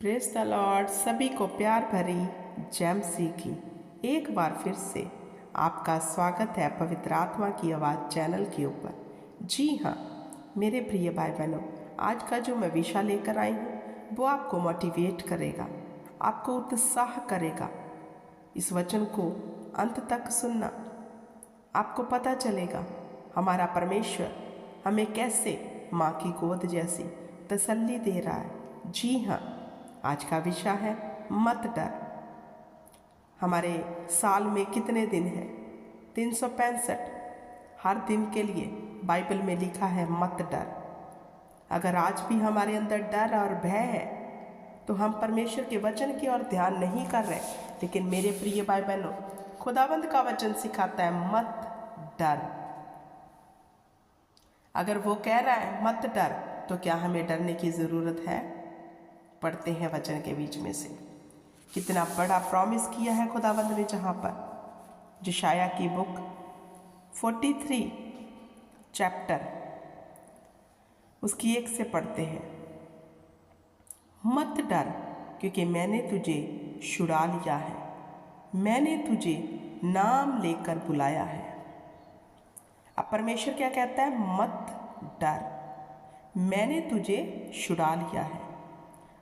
Praise the Lord. सभी को प्यार भरी जय मसीह की एक बार फिर से आपका स्वागत है पवित्र आत्मा की आवाज़ चैनल के ऊपर। जी हाँ मेरे प्रिय भाई बहनों, आज का जो मैं विषय लेकर आई हूँ वो आपको मोटिवेट करेगा, आपको उत्साह करेगा। इस वचन को अंत तक सुनना, आपको पता चलेगा हमारा परमेश्वर हमें कैसे माँ की गोद जैसी तसल्ली दे रहा है। जी हाँ, आज का विषय है मत डर। हमारे साल में कितने दिन हैं? 365। हर दिन के लिए बाइबल में लिखा है मत डर। अगर आज भी हमारे अंदर डर और भय है तो हम परमेश्वर के वचन की ओर ध्यान नहीं कर रहे। लेकिन मेरे प्रिय भाई बहनों, खुदावंद का वचन सिखाता है मत डर। अगर वो कह रहा है मत डर तो क्या हमें डरने की ज़रूरत है? पढ़ते हैं वचन के बीच में से कितना बड़ा प्रॉमिस किया है खुदावंद ने। जहाँ पर यशायाह की बुक 43 चैप्टर उसकी 1 से पढ़ते हैं। मत डर क्योंकि मैंने तुझे छुड़ा लिया है, मैंने तुझे नाम लेकर बुलाया है। अब परमेश्वर क्या कहता है? मत डर, मैंने तुझे छुड़ा लिया है।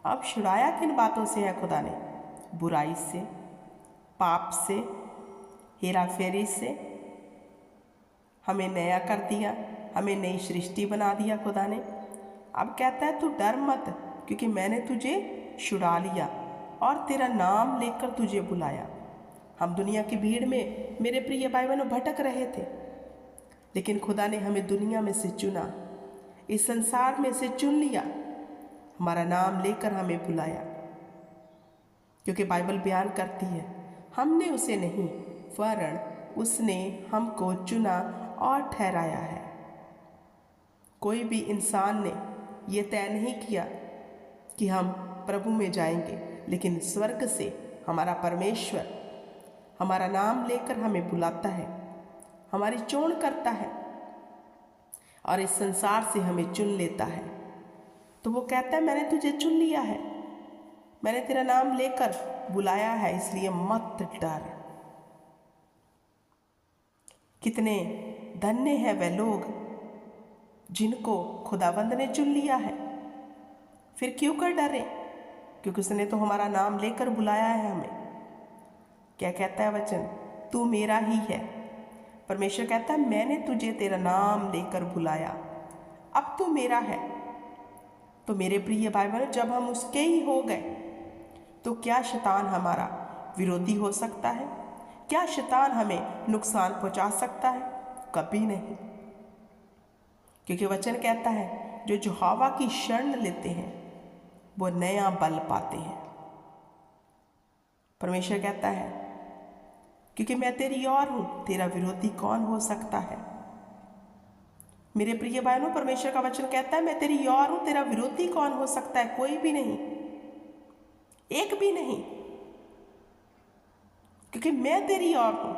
अब छुड़ाया किन बातों से है खुदा ने? बुराई से, पाप से, हेरा फेरी से। हमें नया कर दिया, हमें नई सृष्टि बना दिया खुदा ने। अब कहता है तू डर मत क्योंकि मैंने तुझे छुड़ा लिया और तेरा नाम लेकर तुझे बुलाया। हम दुनिया की भीड़ में मेरे प्रिय भाई बहनों भटक रहे थे, लेकिन खुदा ने हमें दुनिया में से चुना, इस संसार में से चुन लिया, हमारा नाम लेकर हमें बुलाया। क्योंकि बाइबल बयान करती है हमने उसे नहीं वरन उसने हमको चुना और ठहराया है। कोई भी इंसान ने ये तय नहीं किया कि हम प्रभु में जाएंगे, लेकिन स्वर्ग से हमारा परमेश्वर हमारा नाम लेकर हमें बुलाता है, हमारी चोण करता है और इस संसार से हमें चुन लेता है। तो वो कहता है मैंने तुझे चुन लिया है, मैंने तेरा नाम लेकर बुलाया है, इसलिए मत डर। कितने धन्य हैं वे लोग जिनको खुदावंद ने चुन लिया है। फिर क्यों कर डरे? क्योंकि उसने तो हमारा नाम लेकर बुलाया है हमें। क्या कहता है वचन? तू मेरा ही है। परमेश्वर कहता है मैंने तुझे तेरा नाम लेकर बुलाया, अब तू मेरा है। तो मेरे प्रिय भाई बहनों, जब हम उसके ही हो गए तो क्या शैतान हमारा विरोधी हो सकता है? क्या शैतान हमें नुकसान पहुंचा सकता है? कभी नहीं। क्योंकि वचन कहता है जो यहोवा की शरण लेते हैं वो नया बल पाते हैं। परमेश्वर कहता है क्योंकि मैं तेरी ओर हूं, तेरा विरोधी कौन हो सकता है? मेरे प्रिय भाइयों, परमेश्वर का वचन कहता है मैं तेरी ओर हूं, तेरा विरोधी कौन हो सकता है? कोई भी नहीं, एक भी नहीं, क्योंकि मैं तेरी ओर हूं।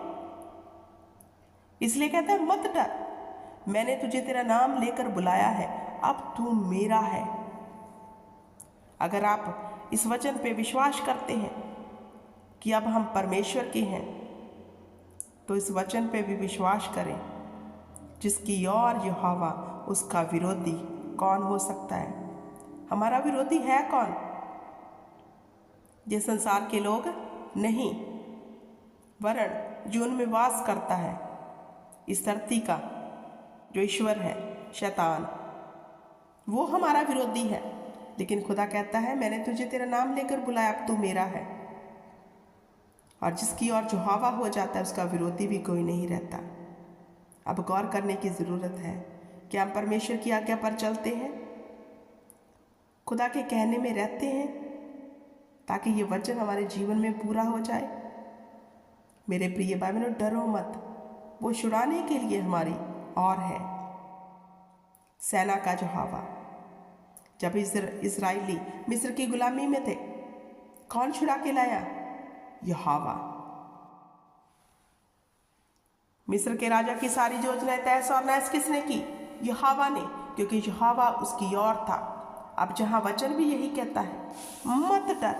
इसलिए कहता है मत डर, मैंने तुझे तेरा नाम लेकर बुलाया है, अब तू मेरा है। अगर आप इस वचन पे विश्वास करते हैं कि अब हम परमेश्वर के हैं, तो इस वचन पे भी विश्वास करें जिसकी ओर यहोवा उसका विरोधी कौन हो सकता है? हमारा विरोधी है कौन? ये संसार के लोग नहीं, वरन जो उनमें वास करता है, इस धरती का जो ईश्वर है शैतान, वो हमारा विरोधी है। लेकिन खुदा कहता है मैंने तुझे तेरा नाम लेकर बुलाया, अब तू मेरा है। और जिसकी ओर यहोवा हो जाता है उसका विरोधी भी कोई नहीं रहता। अब गौर करने की ज़रूरत है कि हम परमेश्वर की आज्ञा पर चलते हैं, खुदा के कहने में रहते हैं, ताकि ये वचन हमारे जीवन में पूरा हो जाए। मेरे प्रिय भाई बहनों, डरो मत, वो छुड़ाने के लिए हमारी और है। सेना का यहोवा। जब इस्राएली मिस्र की गुलामी में थे, कौन छुड़ा के लाया? यहोवा। मिस्र के राजा की सारी योजनाएं तहस और नहस किसने की? यहोवा ने, क्योंकि यहोवा उसकी ओर था। अब जहाँ वचन भी यही कहता है, मत डर,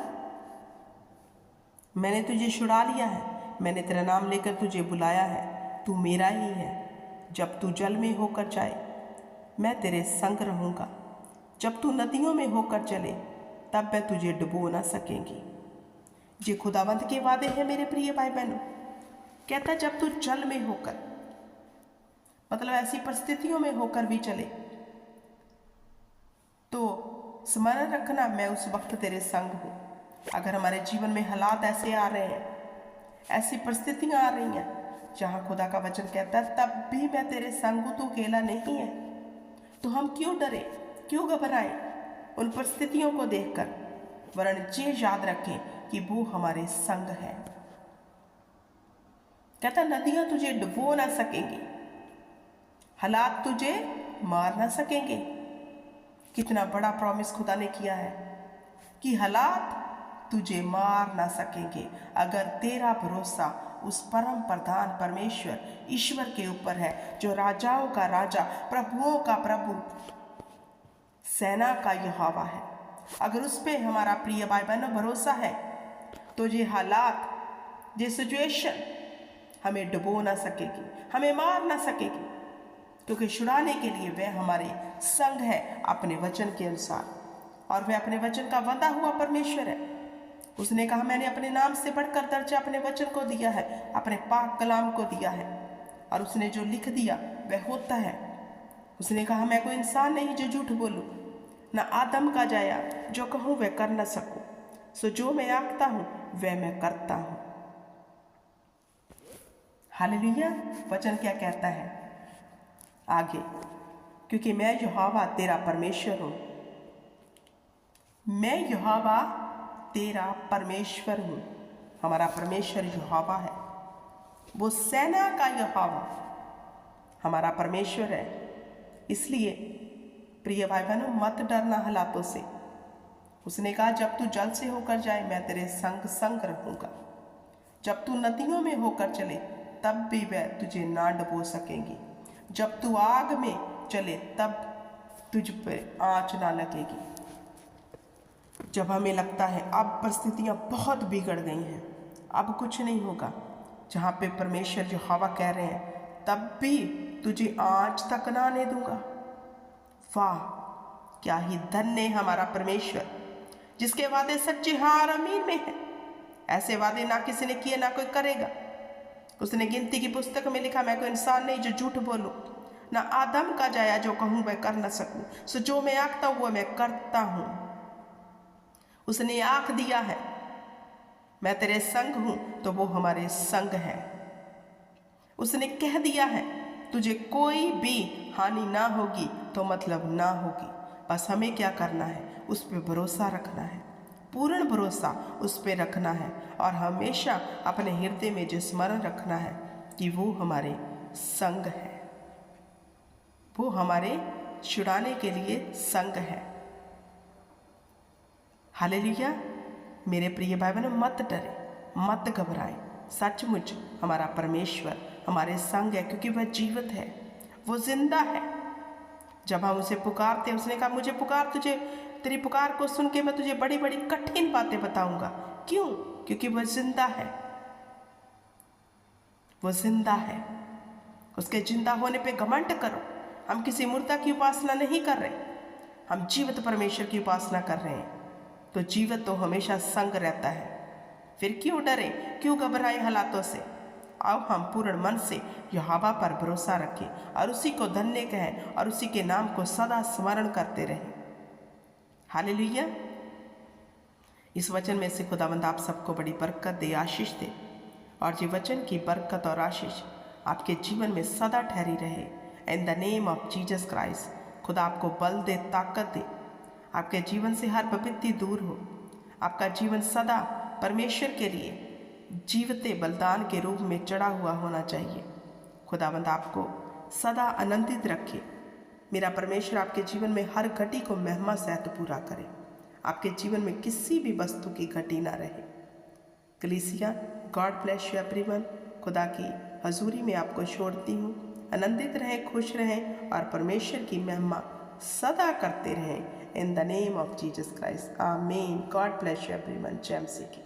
मैंने तुझे छुड़ा लिया है, मैंने तेरा नाम लेकर तुझे बुलाया है, तू मेरा ही है। जब तू जल में होकर जाए मैं तेरे संग रहूँगा, जब तू नदियों में होकर चले तब मैं तुझे डुबो ना सकेंगी। ये खुदावंत के वादे हैं मेरे प्रिय भाई बहनों। कहता जब तू जल में होकर, मतलब ऐसी परिस्थितियों में होकर भी चले तो स्मरण रखना मैं उस वक्त तेरे संग हूँ। अगर हमारे जीवन में हालात ऐसे आ रहे हैं, ऐसी परिस्थितियां आ रही हैं जहाँ खुदा का वचन कहता है तब भी मैं तेरे संग हूँ, तू अकेला नहीं है, तो हम क्यों डरे, क्यों घबराएं उन परिस्थितियों को देखकर, वरन ये याद रखें कि वो हमारे संग है। कहता नदियां तुझे डुबो ना सकेंगी, हालात तुझे मार ना सकेंगे। कितना बड़ा प्रॉमिस खुदा ने किया है कि हालात तुझे मार ना सकेंगे अगर तेरा भरोसा उस परम प्रधान परमेश्वर ईश्वर के ऊपर है, जो राजाओं का राजा, प्रभुओं का प्रभु, सेना का यहोवा है। अगर उस पे हमारा प्रिय भाई बहनों भरोसा है तो ये हालात, ये सिचुएशन हमें डुबो ना सकेगी, हमें मार ना सकेगी, क्योंकि छुड़ाने के लिए वह हमारे संग है अपने वचन के अनुसार, और वह अपने वचन का वादा हुआ परमेश्वर है। उसने कहा मैंने अपने नाम से बढ़कर दर्जा अपने वचन को दिया है, अपने पाक कलाम को दिया है, और उसने जो लिख दिया वह होता है। उसने कहा मैं कोई इंसान नहीं जो झूठ बोलूं, न आदम का जाया जो कहूँ वह कर न सकूं, सो जो मैं आंकता हूँ वह मैं करता हूँ। हालेलुया। वचन क्या कहता है आगे, क्योंकि मैं यहोवा तेरा परमेश्वर हूँ, मैं यहोवा तेरा परमेश्वर हूँ। हमारा परमेश्वर यहोवा है, वो सेना का यहोवा हमारा परमेश्वर है। इसलिए प्रिय भाई बहनों मत डरना हालातों से। उसने कहा जब तू जल से होकर जाए मैं तेरे संग संग रहूँगा, जब तू नदियों में होकर चले तब भी वह तुझे ना डुबो सकेंगी, जब तू आग में चले तब तुझ पर आँच ना लगेगी। जब हमें लगता है अब परिस्थितियाँ बहुत बिगड़ गई हैं, अब कुछ नहीं होगा, जहाँ पे परमेश्वर जो हवा कह रहे हैं तब भी तुझे आँच तक ना आने दूंगा। वाह, क्या ही धन्य है हमारा परमेश्वर, जिसके वादे सच्चे हाँ और आमीन में है। ऐसे वादे ना किसी ने किए ना कोई करेगा। उसने गिनती की पुस्तक में लिखा मैं कोई इंसान नहीं जो झूठ बोलूं, ना आदम का जाया जो कहूं मैं कर न सकूं, सो जो मैं आंकता हूं वो मैं करता हूं। उसने आंक दिया है मैं तेरे संग हूं, तो वो हमारे संग है। उसने कह दिया है तुझे कोई भी हानि ना होगी, तो मतलब ना होगी। बस हमें क्या करना है, उस पर भरोसा रखना है, पूर्ण भरोसा उस पर रखना है, और हमेशा अपने हृदय में जो स्मरण रखना है कि वो हमारे संग है, वो हमारे छुड़ाने के लिए संग है। हालेलुया। मेरे प्रिय भाई बहनों मत डरे, मत घबराएं। सचमुच हमारा परमेश्वर हमारे संग है, क्योंकि वह जीवित है, वो जिंदा है। जब हम उसे पुकारते, उसने कहा मुझे पुकार, तुझे तेरी पुकार को सुन के मैं तुझे बड़ी बड़ी कठिन बातें बताऊंगा। क्यों? क्योंकि वह जिंदा है, वो जिंदा है। उसके जिंदा होने पे घमंड करो। हम किसी मुर्दा की उपासना नहीं कर रहे, हम जीवित परमेश्वर की उपासना कर रहे हैं। तो जीवित तो हमेशा संग रहता है, फिर क्यों डरे, क्यों घबराए हालातों से। आओ हम पूर्ण मन से यहोवा पर भरोसा रखें और उसी को धन्य कहें और उसी के नाम को सदा स्मरण करते रहें। हालेलुया। इस वचन में से खुदावंद आप सबको बड़ी बरकत दे, आशीष दे, और ये वचन की बरकत और आशीष आपके जीवन में सदा ठहरी रहे। In the name of Jesus Christ. खुदा आपको बल दे, ताकत दे, आपके जीवन से हर विपत्ति दूर हो, आपका जीवन सदा परमेश्वर के लिए जीवते बलिदान के रूप में चढ़ा हुआ होना चाहिए। खुदावंद आपको सदा आनंदित रखे। मेरा परमेश्वर आपके जीवन में हर घटी को महिमा सहित पूरा करे, आपके जीवन में किसी भी वस्तु की घटी ना रहे। कलीसिया, गॉड ब्लेस यू एवरीवन। खुदा की हजूरी में आपको छोड़ती हूँ। आनंदित रहें, खुश रहें और परमेश्वर की महिमा सदा करते रहें। in the name of Jesus Christ. Amen. God bless you everyone. जय मसीह की।